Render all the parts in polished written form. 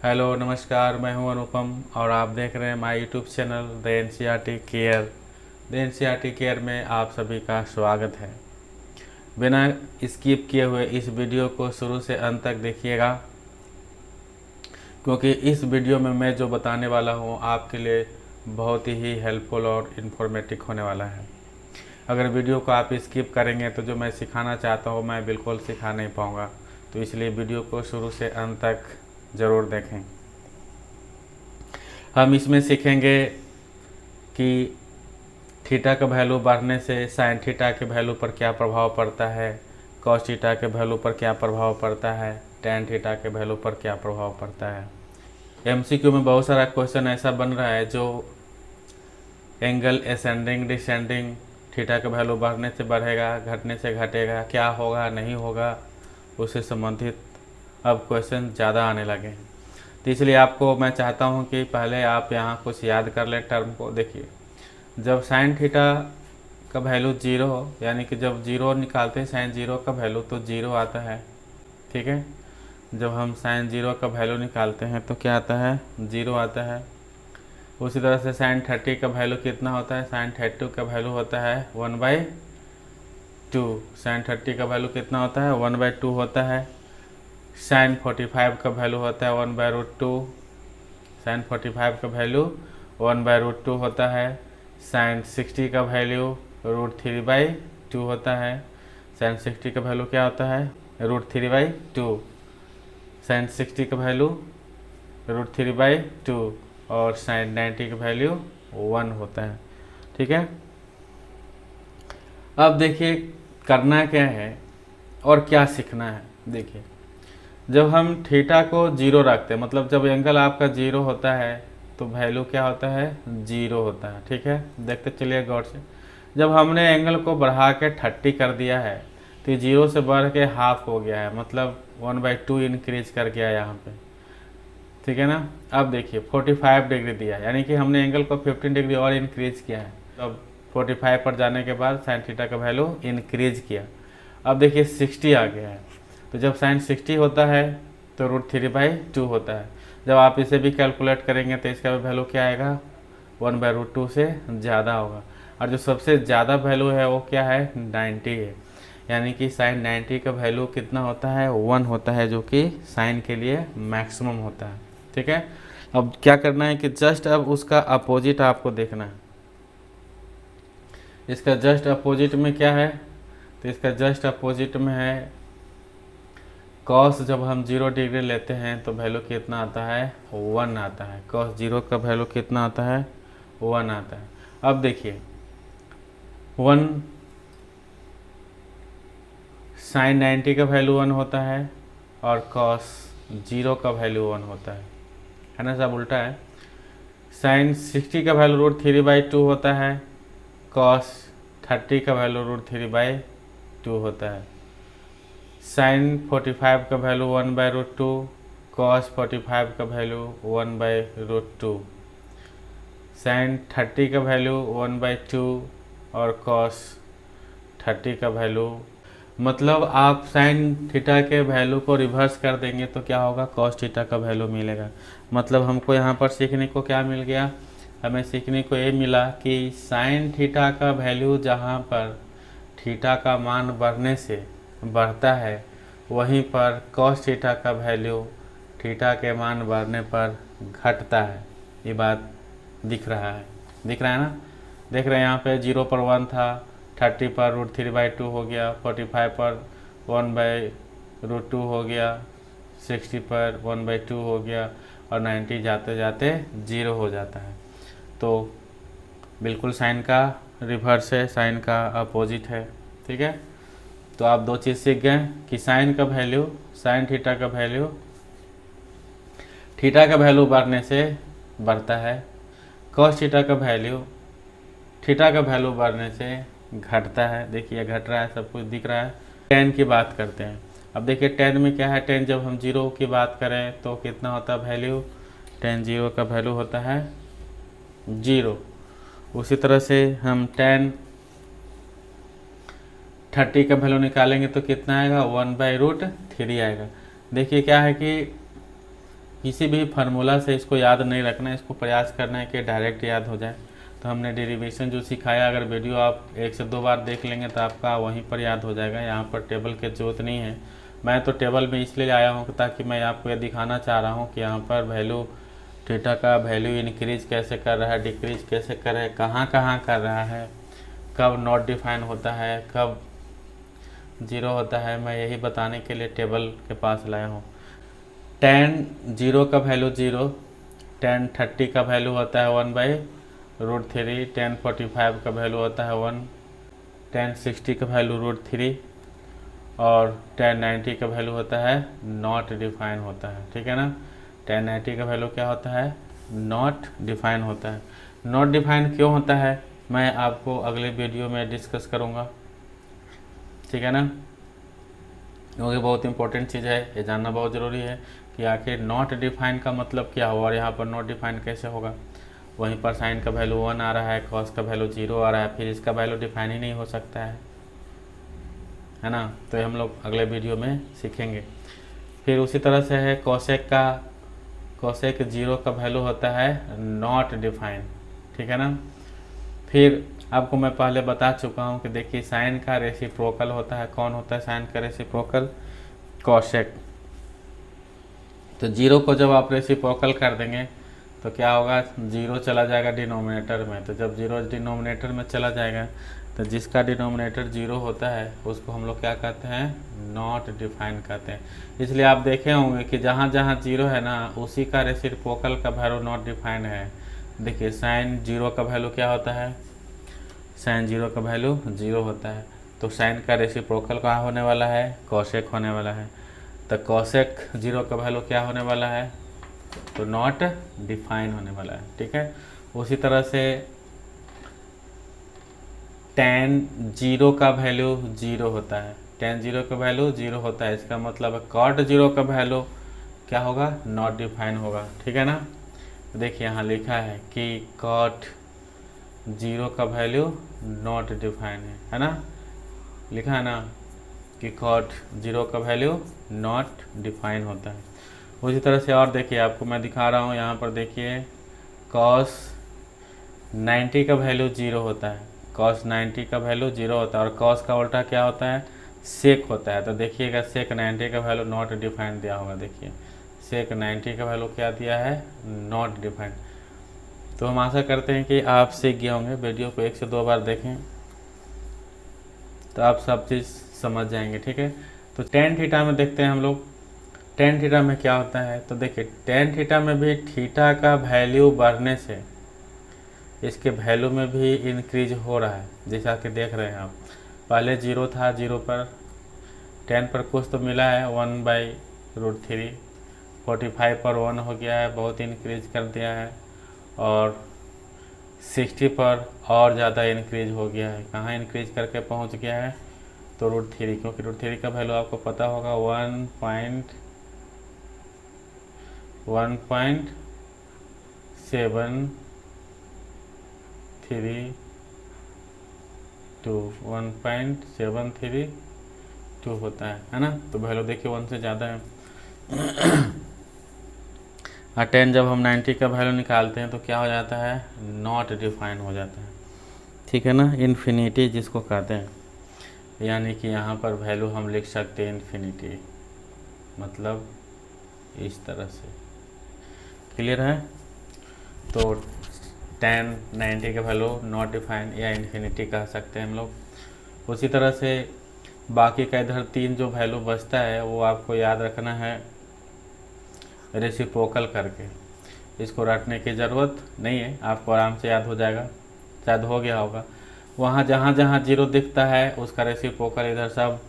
Hello नमस्कार, मैं हूं अनुपम और आप देख रहे हैं my YouTube channel the NCERT care. The NCERT care में आप सभी का स्वागत है। बिना स्किप किए हुए इस वीडियो को शुरू से अंत तक देखिएगा, क्योंकि इस वीडियो में मैं जो बताने वाला हूं आपके लिए बहुत ही हेल्पफुल और इन्फॉर्मेटिव होने वाला है। अगर वीडियो को आप स्किप करेंगे तो जो मैं सिखाना चाहता हूं मैं बिल्कुल सिखा नहीं पाऊँगा, तो इसलिए वीडियो को शुरू से अंत तक ज़रूर देखें। हम इसमें सीखेंगे कि थीटा का वैल्यू बढ़ने से साइन थीटा के वैल्यू पर क्या प्रभाव पड़ता है, कॉस थीटा के वैल्यू पर क्या प्रभाव पड़ता है, टैन थीटा के वैल्यू पर क्या प्रभाव पड़ता है। एमसीक्यू में बहुत सारा क्वेश्चन ऐसा बन रहा है जो एंगल असेंडिंग डिसेंडिंग, थीटा का वैल्यू बढ़ने से बढ़ेगा, घटने से घटेगा, क्या होगा नहीं होगा, उससे संबंधित अब क्वेश्चन ज़्यादा आने लगे हैं। तो इसलिए आपको मैं चाहता हूं कि पहले आप यहाँ कुछ याद कर लें टर्म को। देखिए, जब साइन थीटा का वैल्यू जीरो हो, यानी कि जब जीरो निकालते हैं साइन जीरो का वैल्यू तो जीरो आता है, ठीक है। जब हम साइन जीरो का वैल्यू निकालते हैं तो क्या आता है, जीरो आता है। उसी तरह से साइन 30 का वैल्यू कितना होता है, साइन 30 का वैल्यू होता है 1/2। साइन 30 का वैल्यू कितना होता है, 1/2 होता है। साइन 45 का वैल्यू होता है 1/√2। साइन 45 का वैल्यू 1/√2 होता है। साइन 60 का वैल्यू √3/2 होता है। साइन 60 का वैल्यू क्या होता है, √3/2। साइन 60 का वैल्यू √3/2 और साइन 90 का वैल्यू 1 होता है, ठीक है। अब देखिए करना क्या है और क्या सीखना है। देखिए, जब हम थीटा को जीरो रखते हैं, मतलब जब एंगल आपका जीरो होता है तो वैल्यू क्या होता है, जीरो होता है, ठीक है। देखते चलिए गौर से। जब हमने एंगल को बढ़ा के 30 कर दिया है तो ये जीरो से बढ़ के हाफ हो गया है, मतलब 1/2 इंक्रीज कर गया यहाँ पे, ठीक है ना। अब देखिए 45 डिग्री दिया है, यानी कि हमने एंगल को 15 डिग्री और इंक्रीज किया है। अब 45 पर जाने के बाद साइन थीटा का वैल्यू इंक्रीज किया। अब देखिए 60 आ गया है, तो जब साइन 60 होता है तो √3/2 होता है। जब आप इसे भी कैलकुलेट करेंगे तो इसका वैल्यू क्या आएगा, 1/√2 से ज़्यादा होगा। और जो सबसे ज़्यादा वैल्यू है वो क्या है, 90 है। यानी कि साइन 90 का वैल्यू कितना होता है, 1 होता है, जो कि साइन के लिए मैक्सिमम होता है, ठीक है। अब क्या करना है कि जस्ट अब उसका अपोजिट आपको देखना है। इसका जस्ट अपोजिट में क्या है, तो इसका जस्ट अपोजिट में है कॉस। जब हम 0 डिग्री लेते हैं तो वैल्यू कितना आता है, 1 आता है। कॉस 0 का वैल्यू कितना आता है, 1 आता है। अब देखिए 1 साइन 90 का वैल्यू 1 होता है और कॉस 0 का वैल्यू 1 होता है ना, सब उल्टा है। साइन 60 का वैल्यू √3/2 होता है, कॉस 30 का वैल्यू √3/2 होता है। साइन 45 का वैल्यू 1/√2, कॉस 45 का वैल्यू 1/√2। साइन 30 का वैल्यू 1/2 और कॉस 30 का वैल्यू, मतलब आप साइन थीटा के वैल्यू को रिवर्स कर देंगे तो क्या होगा, कॉस थीटा का वैल्यू मिलेगा। मतलब हमको यहाँ पर सीखने को क्या मिल गया, हमें सीखने को ये मिला कि साइन थीटा का वैल्यू जहाँ पर थीटा का मान बढ़ने से बढ़ता है, वहीं पर कॉस थीटा का वैल्यू थीटा के मान बढ़ने पर घटता है। ये बात दिख रहा है ना, देख रहे हैं। यहाँ पे 0 पर 1 था, 30 पर √3/2 हो गया, 45 पर 1/√2 हो गया, 60 पर 1/2 हो गया और 90 जाते जाते 0 हो जाता है। तो बिल्कुल साइन का रिवर्स है, साइन का अपोजिट है, ठीक है। तो आप दो चीज़ सीख गए कि साइन का वैल्यू, साइन थीटा का वैल्यू थीटा का वैल्यू बढ़ने से बढ़ता है, कॉस थीटा का वैल्यू थीटा का वैल्यू बढ़ने से घटता है। देखिए घट रहा है, सब कुछ दिख रहा है। टेन की बात करते हैं। अब देखिए टेन में क्या है, टेन जब हम 0 की बात करें तो कितना होता है वैल्यू, टेन 0 का वैल्यू होता है 0। उसी तरह से हम टेन 30 का वैल्यू निकालेंगे तो कितना आएगा, 1/√3 आएगा। देखिए क्या है कि किसी भी फार्मूला से इसको याद नहीं रखना है, इसको प्रयास करना है कि डायरेक्ट याद हो जाए। तो हमने डेरिवेशन जो सिखाया, अगर वीडियो आप 1 से 2 बार देख लेंगे तो आपका वहीं पर याद हो जाएगा। यहाँ पर टेबल की जरूरत नहीं है। मैं तो टेबल में इसलिए आया हूँ ताकि मैं आपको ये दिखाना चाह रहा हूँ कि यहाँ पर वैल्यू थीटा का वैल्यू इंक्रीज कैसे कर रहा है, डिक्रीज कैसे कर रहा है, कहाँ कहाँ कर रहा है, कब नॉट डिफाइन होता है, कब जीरो होता है। मैं यही बताने के लिए टेबल के पास लाया हूँ। tan 0 का वैल्यू 0, tan 30 का वैल्यू होता है 1/√3, tan 45 का वैल्यू होता है 1, tan 60 का वैल्यू √3 और tan 90 का वैल्यू होता है नॉट डिफाइन होता है। ठीक है ना। tan 90 का वैल्यू क्या होता है? नॉट डिफाइन होता है। नॉट डिफाइन क्यों होता है मैं आपको अगले वीडियो में डिस्कस करूँगा। ठीक है ना, क्योंकि बहुत इंपॉर्टेंट चीज़ है, ये जानना बहुत ज़रूरी है कि आखिर नॉट डिफाइन का मतलब क्या हुआ और यहाँ पर नॉट डिफाइन कैसे होगा। वहीं पर साइन का वैल्यू 1 आ रहा है, कॉस का वैल्यू 0 आ रहा है, फिर इसका वैल्यू डिफाइन ही नहीं हो सकता है ना। तो हम लोग अगले वीडियो में सीखेंगे। फिर उसी तरह से है कोसेक 0 का वैल्यू होता है नॉट डिफाइन। ठीक है ना। फिर आपको मैं पहले बता चुका हूँ कि देखिए साइन का रेसिप्रोकल होता है। कौन होता है साइन का रेसिप्रोकल? कोसेक। तो 0 को जब आप रेसिप्रोकल कर देंगे तो क्या होगा? 0 चला जाएगा डिनोमिनेटर में। तो जब 0 डिनोमिनेटर में चला जाएगा तो जिसका डिनोमिनेटर 0 होता है उसको हम लोग क्या कहते हैं? नॉट डिफाइन कहते हैं। इसलिए आप देखे होंगे कि जहाँ जहाँ 0 है ना उसी का रेसिप्रोकल का वैल्यू नॉट डिफाइन है। देखिए साइन 0 का वैल्यू क्या होता है? साइन 0 का वैल्यू 0 होता है। तो साइन का रेसिप्रोकल कहाँ होने वाला है? कोसेक होने वाला है। तो कोसेक 0 का वैल्यू क्या होने वाला है? तो नॉट डिफाइन होने वाला है। ठीक है। उसी तरह से tan 0 का वैल्यू 0 होता है। tan 0 का वैल्यू 0 होता है, इसका मतलब है cot 0 का वैल्यू क्या होगा? नॉट डिफाइन होगा। ठीक है ना। देखिए यहाँ लिखा है कि cot 0 का वैल्यू नॉट डिफाइन है ना। लिखा है ना कि cot 0 का वैल्यू नॉट डिफाइन होता है। उसी तरह से और देखिए आपको मैं दिखा रहा हूँ यहाँ पर। देखिए cos 90 का वैल्यू 0 होता है। cos 90 का वैल्यू 0 होता है और cos का उल्टा क्या होता है? sec होता है। तो देखिएगा sec 90 का वैल्यू नॉट डिफाइन दिया होगा। देखिए sec 90 का वैल्यू क्या दिया है? Not define. तो हम आशा करते हैं कि आप सीख गए होंगे। वीडियो को 1 से 2 बार देखें तो आप सब चीज़ समझ जाएंगे। ठीक है। तो tan थीटा में देखते हैं हम लोग। tan थीटा में क्या होता है? तो देखिए tan थीटा में भी थीटा का वैल्यू बढ़ने से इसके वैल्यू में भी इंक्रीज हो रहा है। जैसा कि देख रहे हैं आप, पहले 0 था, 0 पर tan पर कुछ तो मिला है 1/√3, 45 पर 1 हो गया है, बहुत इंक्रीज कर दिया है। और 60 पर और ज़्यादा इंक्रीज हो गया है। कहाँ इंक्रीज करके पहुँच गया है? तो √3, क्योंकि √3 का वैल्यू आपको पता होगा 1.732 होता है ना। तो वैल्यू देखिए 1 से ज़्यादा है। और tan जब हम 90 का वैल्यू निकालते हैं तो क्या हो जाता है? नॉट डिफाइन हो जाता है। ठीक है ना। इन्फिनिटी जिसको कहते हैं, यानी कि यहाँ पर वैल्यू हम लिख सकते हैं इन्फिनिटी, मतलब इस तरह से। क्लियर है। तो tan 90 का वैल्यू नॉट डिफाइन या इन्फिनिटी कह सकते हैं हम लोग। उसी तरह से बाकी का इधर 3 जो वैल्यू बचता है वो आपको याद रखना है रेसिप्रोकल करके। इसको रटने की ज़रूरत नहीं है, आपको आराम से याद हो जाएगा, शायद हो गया होगा। वहाँ जहाँ जहाँ 0 दिखता है उसका रेसिप्रोकल इधर सब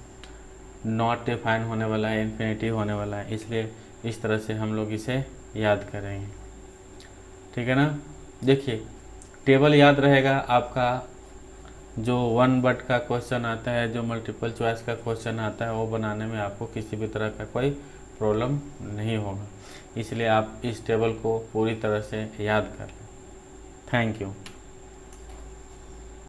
नॉट डिफाइन होने वाला है, इन्फिनिटी होने वाला है। इसलिए इस तरह से हम लोग इसे याद करेंगे। ठीक है ना। देखिए टेबल याद रहेगा आपका। जो 1 वर्ड का क्वेश्चन आता है, जो मल्टीपल चॉइस का क्वेश्चन आता है, वो बनाने में आपको किसी भी तरह का कोई प्रॉब्लम नहीं होगा। इसलिए आप इस टेबल को पूरी तरह से याद कर लें। Thank you.